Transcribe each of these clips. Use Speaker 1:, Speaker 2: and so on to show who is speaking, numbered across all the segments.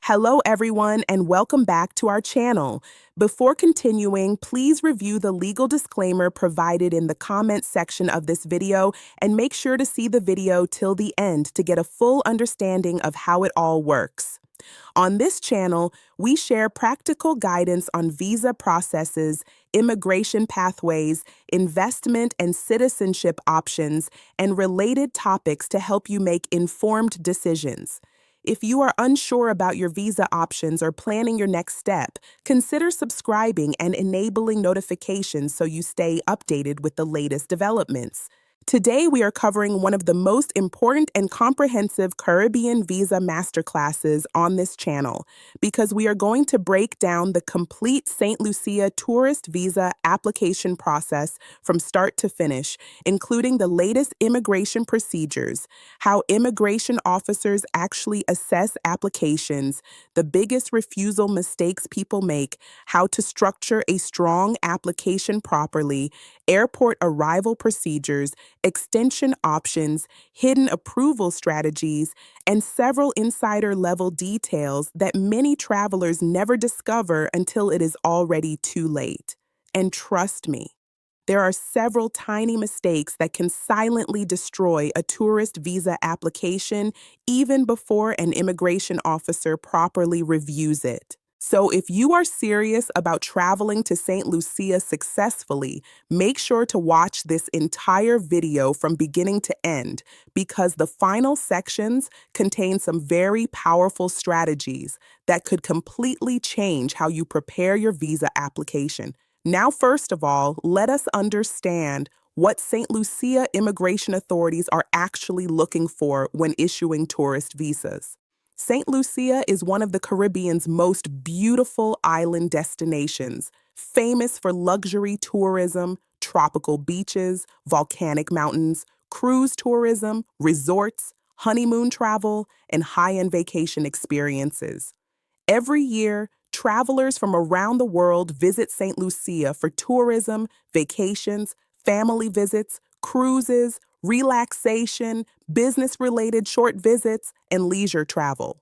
Speaker 1: Hello, everyone, and welcome back to our channel. Before continuing, please review the legal disclaimer provided in the comments section of this video and make sure to see the video till the end to get a full understanding of how it all works. On this channel, we share practical guidance on visa processes, immigration pathways, investment and citizenship options, and related topics to help you make informed decisions. If you are unsure about your visa options or planning your next step, consider subscribing and enabling notifications so you stay updated with the latest developments. Today, we are covering one of the most important and comprehensive Caribbean visa masterclasses on this channel because we are going to break down the complete St. Lucia tourist visa application process from start to finish, including the latest immigration procedures, how immigration officers actually assess applications, the biggest refusal mistakes people make, how to structure a strong application properly, airport arrival procedures, extension options, hidden approval strategies, and several insider-level details that many travelers never discover until it is already too late. And trust me, there are several tiny mistakes that can silently destroy a tourist visa application even before an immigration officer properly reviews it. So if you are serious about traveling to St. Lucia successfully, make sure to watch this entire video from beginning to end because the final sections contain some very powerful strategies that could completely change how you prepare your visa application. Now, first of all, let us understand what St. Lucia immigration authorities are actually looking for when issuing tourist visas. St. Lucia is one of the Caribbean's most beautiful island destinations, famous for luxury tourism, tropical beaches, volcanic mountains, cruise tourism, resorts, honeymoon travel, and high-end vacation experiences. Every year, travelers from around the world visit St. Lucia for tourism, vacations, family visits, cruises, relaxation, business-related short visits, and leisure travel.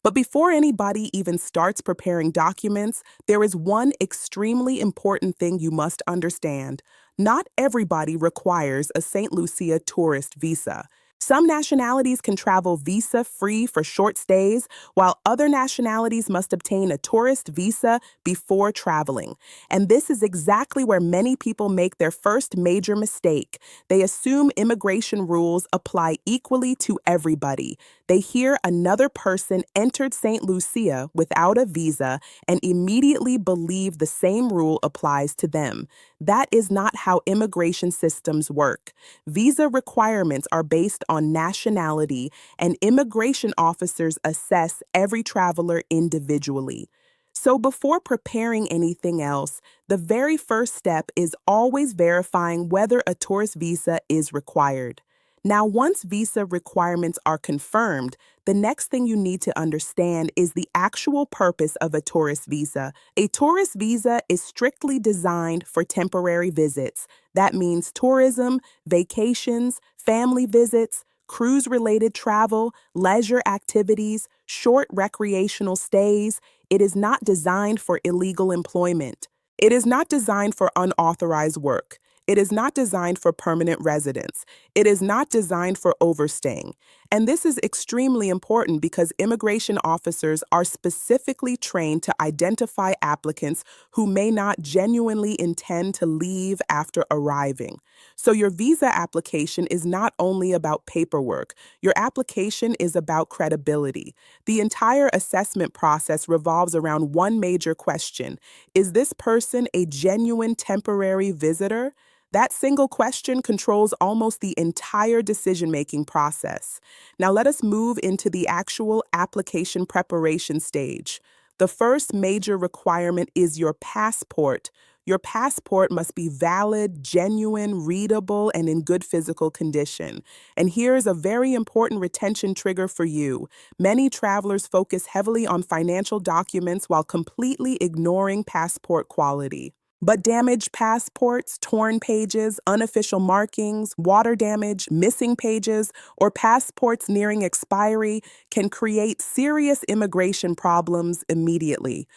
Speaker 1: But before anybody even starts preparing documents, there is one extremely important thing you must understand. Not everybody requires a St. Lucia tourist visa. Some nationalities can travel visa-free for short stays, while other nationalities must obtain a tourist visa before traveling. And this is exactly where many people make their first major mistake. They assume immigration rules apply equally to everybody. They hear another person entered St. Lucia without a visa and immediately believe the same rule applies to them. That is not how immigration systems work. Visa requirements are based on nationality, and immigration officers assess every traveler individually. So before preparing anything else, the very first step is always verifying whether a tourist visa is required. Now, once visa requirements are confirmed, the next thing you need to understand is the actual purpose of a tourist visa. A tourist visa is strictly designed for temporary visits. That means tourism, vacations, family visits, cruise-related travel, leisure activities, short recreational stays. It is not designed for illegal employment. It is not designed for unauthorized work. It is not designed for permanent residence. It is not designed for overstaying. And this is extremely important because immigration officers are specifically trained to identify applicants who may not genuinely intend to leave after arriving. So your visa application is not only about paperwork. Your application is about credibility. The entire assessment process revolves around one major question. Is this person a genuine temporary visitor? That single question controls almost the entire decision-making process. Now let us move into the actual application preparation stage. The first major requirement is your passport. Your passport must be valid, genuine, readable, and in good physical condition. And here is a very important retention trigger for you. Many travelers focus heavily on financial documents while completely ignoring passport quality. But damaged passports, torn pages, unofficial markings, water damage, missing pages, or passports nearing expiry can create serious immigration problems immediately.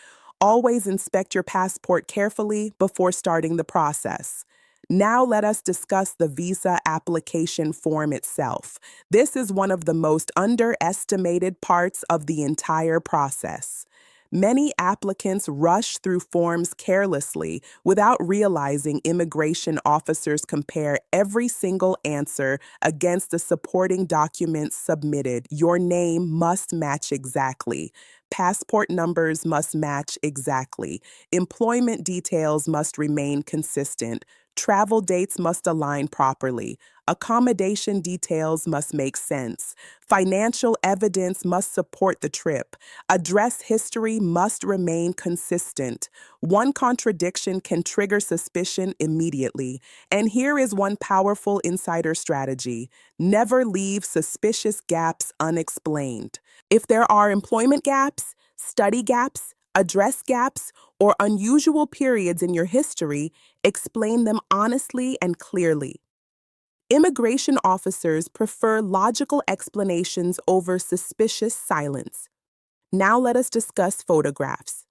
Speaker 1: Always inspect your passport carefully before starting the process. Now let us discuss the visa application form itself. This is one of the most underestimated parts of the entire process. Many applicants rush through forms carelessly without realizing immigration officers compare every single answer against the supporting documents submitted. Your name must match exactly. Passport numbers must match exactly. Employment details must remain consistent. Travel dates must align properly. Accommodation details must make sense. Financial evidence must support the trip. Address history must remain consistent. One contradiction can trigger suspicion immediately. And here is one powerful insider strategy: never leave suspicious gaps unexplained. If there are employment gaps, study gaps, address gaps, or unusual periods in your history, explain them honestly and clearly. Immigration officers prefer logical explanations over suspicious silence. Now let us discuss photographs.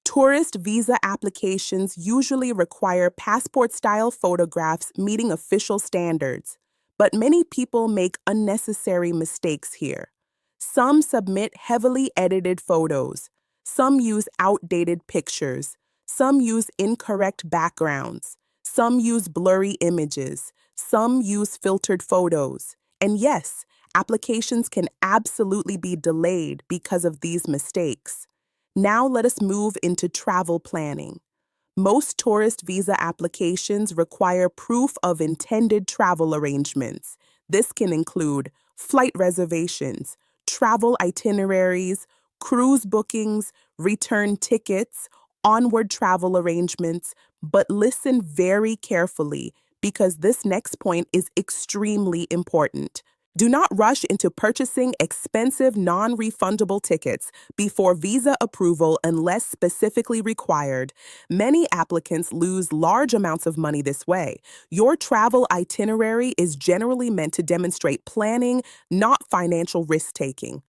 Speaker 1: Tourist visa applications usually require passport-style photographs meeting official standards, but many people make unnecessary mistakes here. Some submit heavily edited photos. Some use outdated pictures. Some use incorrect backgrounds. Some use blurry images. Some use filtered photos. And yes, applications can absolutely be delayed because of these mistakes. Now let us move into travel planning. Most tourist visa applications require proof of intended travel arrangements. This can include flight reservations, travel itineraries, cruise bookings, return tickets, onward travel arrangements. But listen very carefully because this next point is extremely important. Do not rush into purchasing expensive non-refundable tickets before visa approval unless specifically required. Many applicants lose large amounts of money this way. Your travel itinerary is generally meant to demonstrate planning, not financial risk-taking.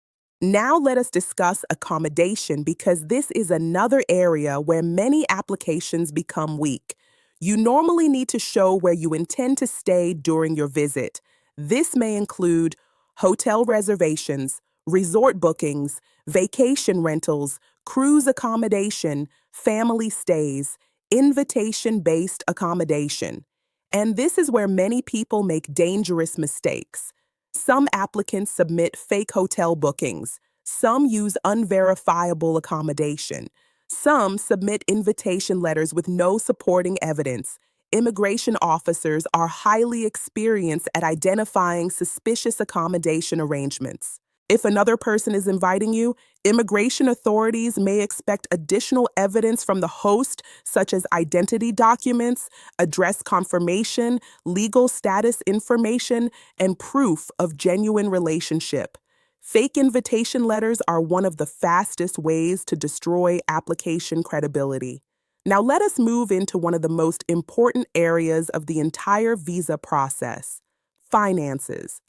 Speaker 1: Now let us discuss accommodation because this is another area where many applications become weak. You normally need to show where you intend to stay during your visit. This may include hotel reservations, resort bookings, vacation rentals, cruise accommodation, family stays, invitation-based accommodation. And this is where many people make dangerous mistakes. Some applicants submit fake hotel bookings. Some use unverifiable accommodation. Some submit invitation letters with no supporting evidence. Immigration officers are highly experienced at identifying suspicious accommodation arrangements. If another person is inviting you, immigration authorities may expect additional evidence from the host, such as identity documents, address confirmation, legal status information, and proof of genuine relationship. Fake invitation letters are one of the fastest ways to destroy application credibility. Now let us move into one of the most important areas of the entire visa process: finances.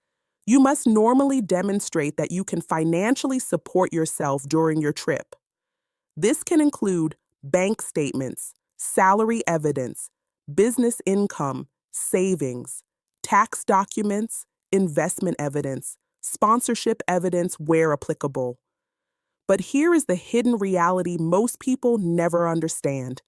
Speaker 1: You must normally demonstrate that you can financially support yourself during your trip. This can include bank statements, salary evidence, business income, savings, tax documents, investment evidence, sponsorship evidence where applicable. But here is the hidden reality most people never understand.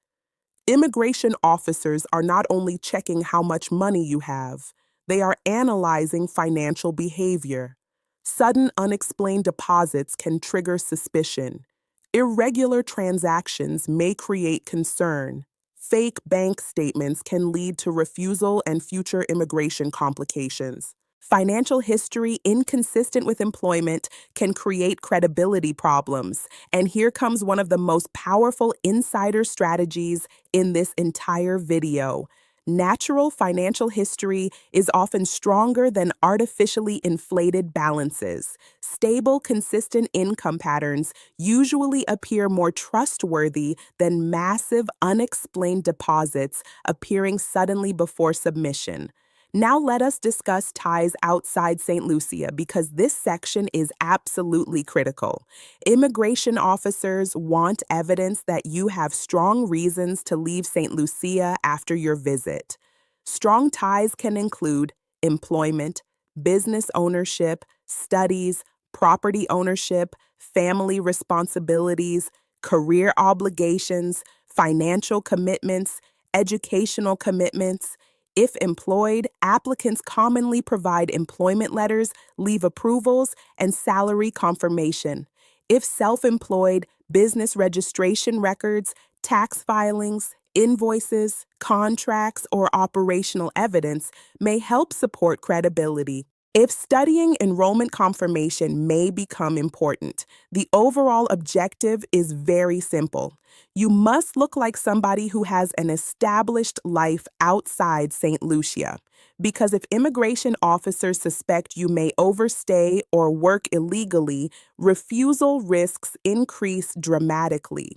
Speaker 1: Immigration officers are not only checking how much money you have, they are analyzing financial behavior. Sudden unexplained deposits can trigger suspicion. Irregular transactions may create concern. Fake bank statements can lead to refusal and future immigration complications. Financial history inconsistent with employment can create credibility problems. And here comes one of the most powerful insider strategies in this entire video: Natural financial history is often stronger than artificially inflated balances. Stable, consistent income patterns usually appear more trustworthy than massive, unexplained deposits appearing suddenly before submission. Now let us discuss ties outside St. Lucia because this section is absolutely critical. Immigration officers want evidence that you have strong reasons to leave St. Lucia after your visit. Strong ties can include employment, business ownership, studies, property ownership, family responsibilities, career obligations, financial commitments, educational commitments. If employed, applicants commonly provide employment letters, leave approvals, and salary confirmation. If self-employed, business registration records, tax filings, invoices, contracts, or operational evidence may help support credibility. If studying, enrollment confirmation may become important, the overall objective is very simple. You must look like somebody who has an established life outside St. Lucia. Because if immigration officers suspect you may overstay or work illegally, refusal risks increase dramatically.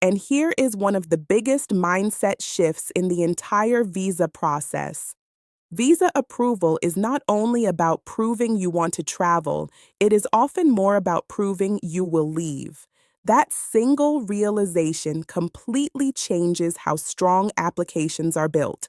Speaker 1: And here is one of the biggest mindset shifts in the entire visa process. Visa approval is not only about proving you want to travel, it is often more about proving you will leave. That single realization completely changes how strong applications are built.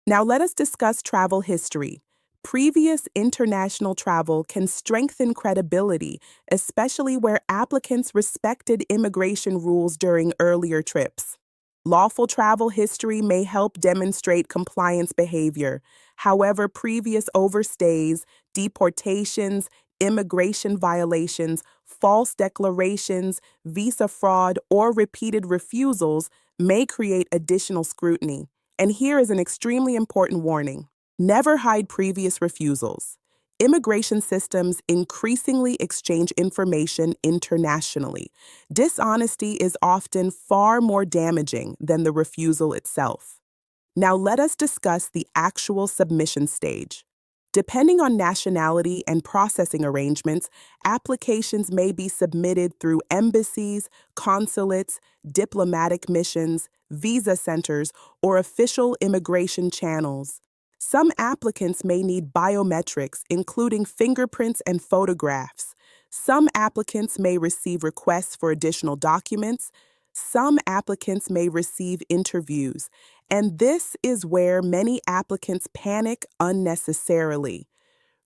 Speaker 1: Now let us discuss travel history. Previous international travel can strengthen credibility, especially where applicants respected immigration rules during earlier trips. Lawful travel history may help demonstrate compliance behavior. However, previous overstays, deportations, immigration violations, false declarations, visa fraud, or repeated refusals may create additional scrutiny. And here is an extremely important warning. Never hide previous refusals. Immigration systems increasingly exchange information internationally. Dishonesty is often far more damaging than the refusal itself. Now let us discuss the actual submission stage. Depending on nationality and processing arrangements, applications may be submitted through embassies, consulates, diplomatic missions, visa centers, or official immigration channels. Some applicants may need biometrics, including fingerprints and photographs. Some applicants may receive requests for additional documents. Some applicants may receive interviews. And this is where many applicants panic unnecessarily.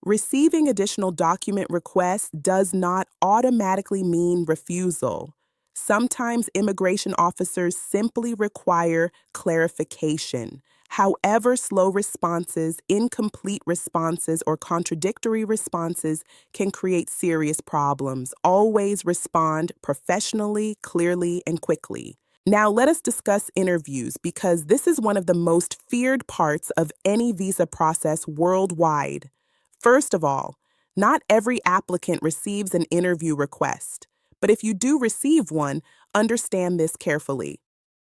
Speaker 1: Receiving additional document requests does not automatically mean refusal. Sometimes immigration officers simply require clarification. However, slow responses, incomplete responses, or contradictory responses can create serious problems. Always respond professionally, clearly, and quickly. Now, let us discuss interviews because this is one of the most feared parts of any visa process worldwide. First of all, not every applicant receives an interview request, but if you do receive one, understand this carefully.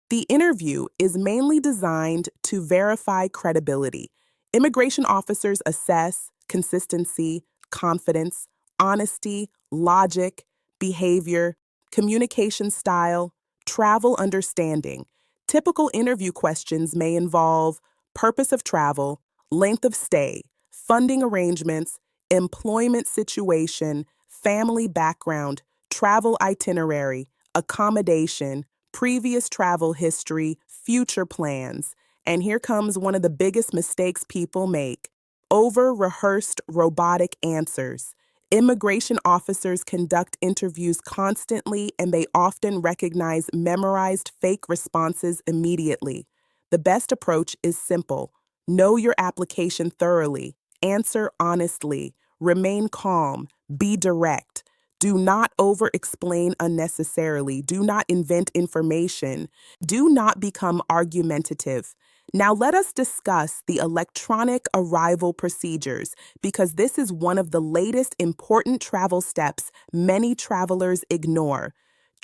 Speaker 1: The interview is mainly designed to verify credibility. Immigration officers assess consistency, confidence, honesty, logic, behavior, communication style, travel understanding. Typical interview questions may involve purpose of travel, length of stay, funding arrangements, employment situation, family background, travel itinerary, accommodation, previous travel history, future plans. And here comes one of the biggest mistakes people make: over-rehearsed robotic answers. Immigration officers conduct interviews constantly and they often recognize memorized fake responses immediately. The best approach is simple. Know your application thoroughly. Answer honestly. Remain calm. Be direct. Do not over-explain unnecessarily. Do not invent information. Do not become argumentative. Now let us discuss the electronic arrival procedures because this is one of the latest important travel steps many travelers ignore.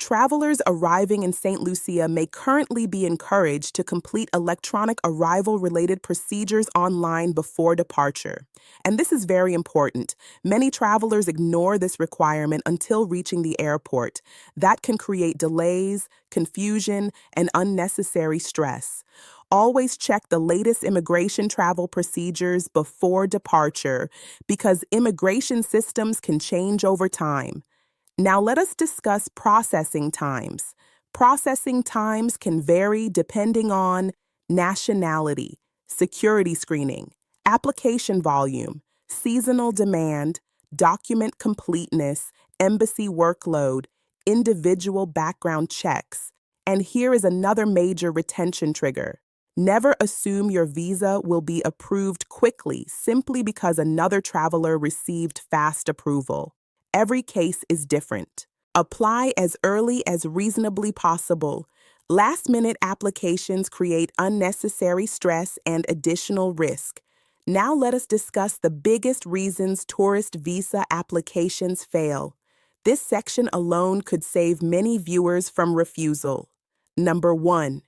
Speaker 1: Travelers arriving in St. Lucia may currently be encouraged to complete electronic arrival-related procedures online before departure. And this is very important. Many travelers ignore this requirement until reaching the airport. That can create delays, confusion, and unnecessary stress. Always check the latest immigration travel procedures before departure because immigration systems can change over time. Now let us discuss processing times. Processing times can vary depending on nationality, security screening, application volume, seasonal demand, document completeness, embassy workload, individual background checks. And here is another major retention trigger. Never assume your visa will be approved quickly simply because another traveler received fast approval. Every case is different. Apply as early as reasonably possible. Last-minute applications create unnecessary stress and additional risk. Now let us discuss the biggest reasons tourist visa applications fail. This section alone could save many viewers from refusal. Number 1.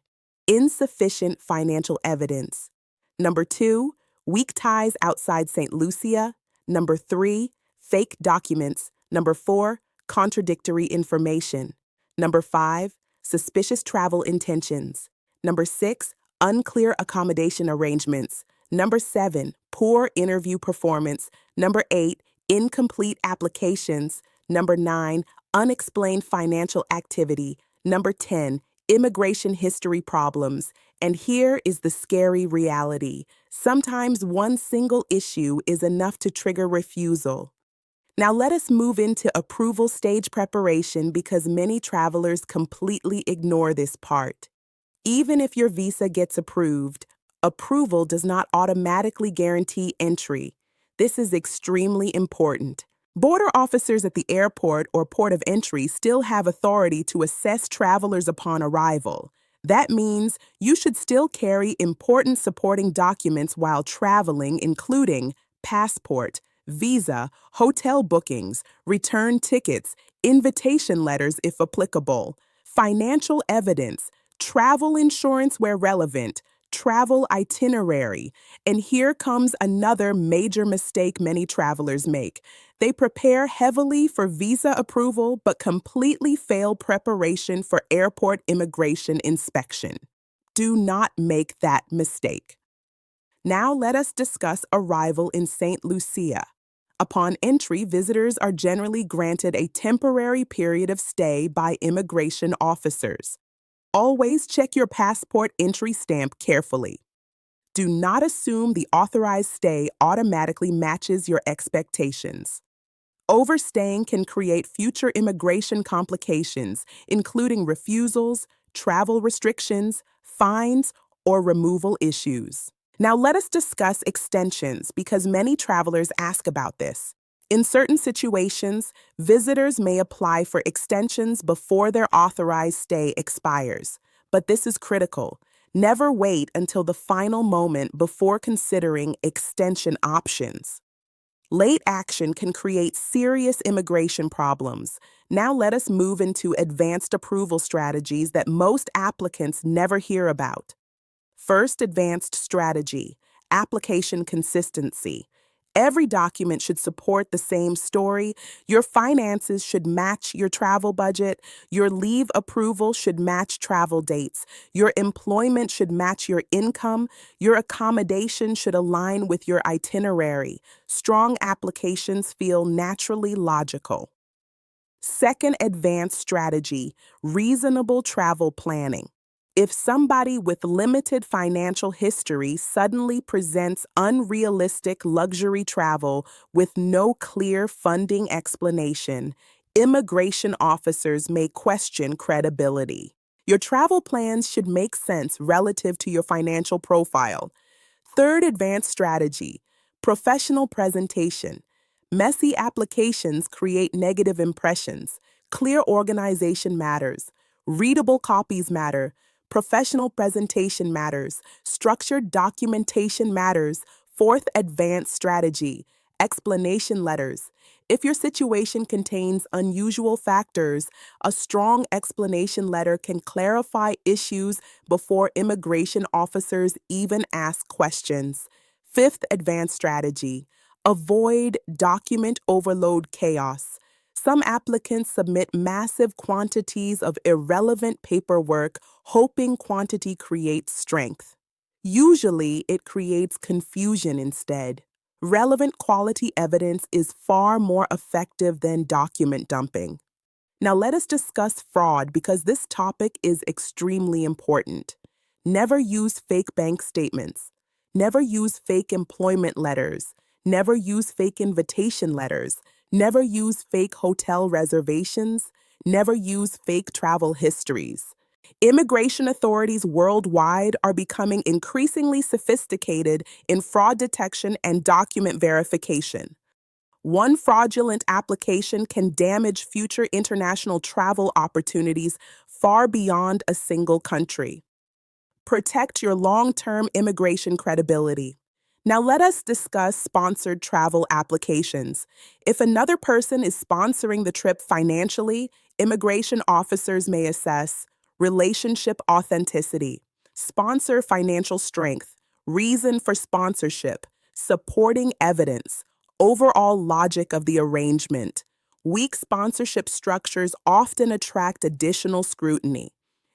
Speaker 1: Insufficient financial evidence. Number 2. Weak ties outside St. Lucia. Number 3. Fake documents. Number 4, contradictory information. Number 5, suspicious travel intentions. Number 6, unclear accommodation arrangements. Number 7, poor interview performance. Number 8, incomplete applications. Number 9, unexplained financial activity. Number 10, immigration history problems. And here is the scary reality. Sometimes one single issue is enough to trigger refusal. Now let us move into approval stage preparation because many travelers completely ignore this part. Even if your visa gets approved, approval does not automatically guarantee entry. This is extremely important. Border officers at the airport or port of entry still have authority to assess travelers upon arrival. That means you should still carry important supporting documents while traveling, including passport, visa, hotel bookings, return tickets, invitation letters if applicable, financial evidence, travel insurance where relevant, travel itinerary. And here comes another major mistake many travelers make. They prepare heavily for visa approval but completely fail preparation for airport immigration inspection. Do not make that mistake. Now let us discuss arrival in St. Lucia. Upon entry, visitors are generally granted a temporary period of stay by immigration officers. Always check your passport entry stamp carefully. Do not assume the authorized stay automatically matches your expectations. Overstaying can create future immigration complications, including refusals, travel restrictions, fines, or removal issues. Now let us discuss extensions because many travelers ask about this. In certain situations, visitors may apply for extensions before their authorized stay expires. But this is critical. Never wait until the final moment before considering extension options. Late action can create serious immigration problems. Now let us move into advanced approval strategies that most applicants never hear about. First advanced strategy, application consistency. Every document should support the same story. Your finances should match your travel budget. Your leave approval should match travel dates. Your employment should match your income. Your accommodation should align with your itinerary. Strong applications feel naturally logical. Second advanced strategy, reasonable travel planning. If somebody with limited financial history suddenly presents unrealistic luxury travel with no clear funding explanation, immigration officers may question credibility. Your travel plans should make sense relative to your financial profile. Third advanced strategy, professional presentation. Messy applications create negative impressions. Clear organization matters. Readable copies matter. Professional presentation matters. Structured documentation matters. Fourth advanced strategy, explanation letters. If your situation contains unusual factors, a strong explanation letter can clarify issues before immigration officers even ask questions. Fifth advanced strategy: avoid document overload chaos. Some applicants submit massive quantities of irrelevant paperwork, hoping quantity creates strength. Usually, it creates confusion instead. Relevant quality evidence is far more effective than document dumping. Now, let us discuss fraud because this topic is extremely important. Never use fake bank statements. Never use fake employment letters. Never use fake invitation letters. Never use fake hotel reservations. Never use fake travel histories. Immigration authorities worldwide are becoming increasingly sophisticated in fraud detection and document verification. One fraudulent application can damage future international travel opportunities far beyond a single country. Protect your long-term immigration credibility. Now let us discuss sponsored travel applications. If another person is sponsoring the trip financially, immigration officers may assess relationship authenticity, sponsor financial strength, reason for sponsorship, supporting evidence, overall logic of the arrangement. Weak sponsorship structures often attract additional scrutiny.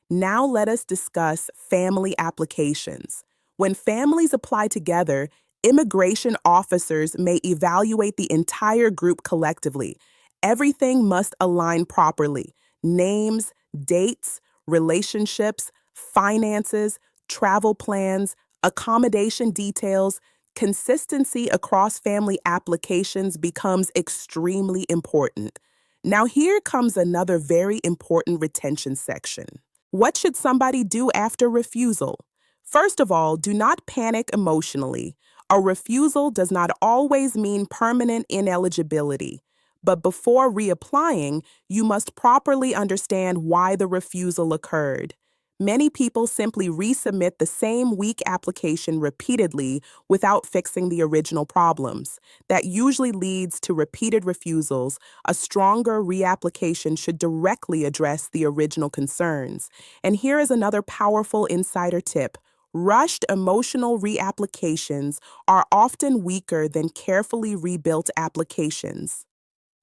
Speaker 1: Now let us discuss family applications. When families apply together, immigration officers may evaluate the entire group collectively. Everything must align properly: names, dates, relationships, finances, travel plans, accommodation details. Consistency across family applications becomes extremely important. Now, here comes another very important retention section. What should somebody do after refusal? First of all, do not panic emotionally. A refusal does not always mean permanent ineligibility. But before reapplying, you must properly understand why the refusal occurred. Many people simply resubmit the same weak application repeatedly without fixing the original problems. That usually leads to repeated refusals. A stronger reapplication should directly address the original concerns. And here is another powerful insider tip. Rushed emotional reapplications are often weaker than carefully rebuilt applications.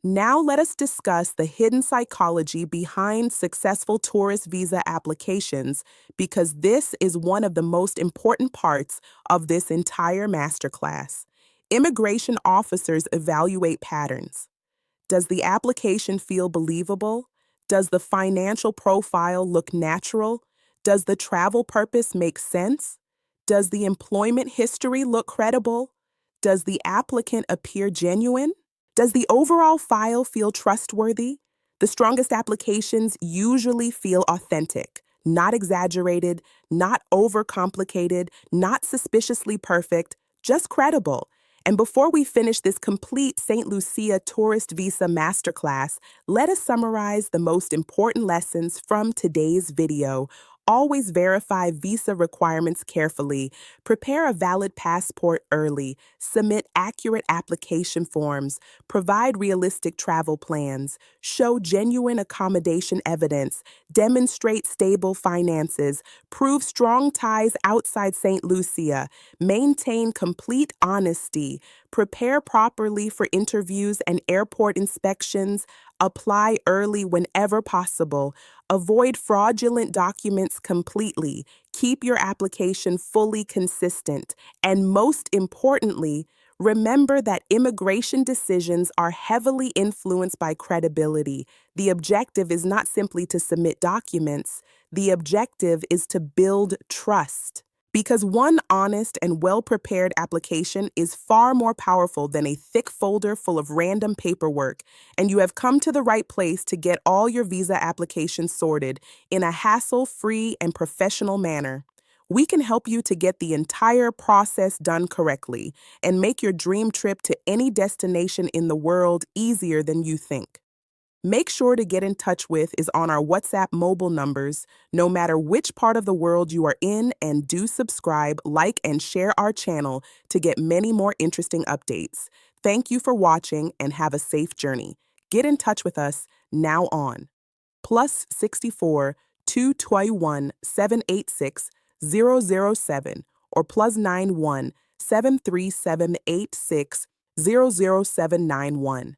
Speaker 1: Now let us discuss the hidden psychology behind successful tourist visa applications, because this is one of the most important parts of this entire masterclass. Immigration officers evaluate patterns. Does the application feel believable? Does the financial profile look natural? Does the travel purpose make sense? Does the employment history look credible? Does the applicant appear genuine? Does the overall file feel trustworthy? The strongest applications usually feel authentic, not exaggerated, not overcomplicated, not suspiciously perfect, just credible. And before we finish this complete St. Lucia tourist visa masterclass, let us summarize the most important lessons from today's video. Always verify visa requirements carefully. Prepare a valid passport early. Submit accurate application forms. Provide realistic travel plans. Show genuine accommodation evidence. Demonstrate stable finances. Prove strong ties outside St. Lucia. Maintain complete honesty. Prepare properly for interviews and airport inspections. Apply early whenever possible. Avoid fraudulent documents completely. Keep your application fully consistent. And most importantly, remember that immigration decisions are heavily influenced by credibility. The objective is not simply to submit documents. The objective is to build trust. Because one honest and well-prepared application is far more powerful than a thick folder full of random paperwork, and you have come to the right place to get all your visa applications sorted in a hassle-free and professional manner. We can help you to get the entire process done correctly and make your dream trip to any destination in the world easier than you think. Make sure to get in touch with is on our WhatsApp mobile numbers, no matter which part of the world you are in, and do subscribe, like, and share our channel to get many more interesting updates. Thank you for watching and have a safe journey. Get in touch with us now on +64 221 786 007 or +91 73786 00791.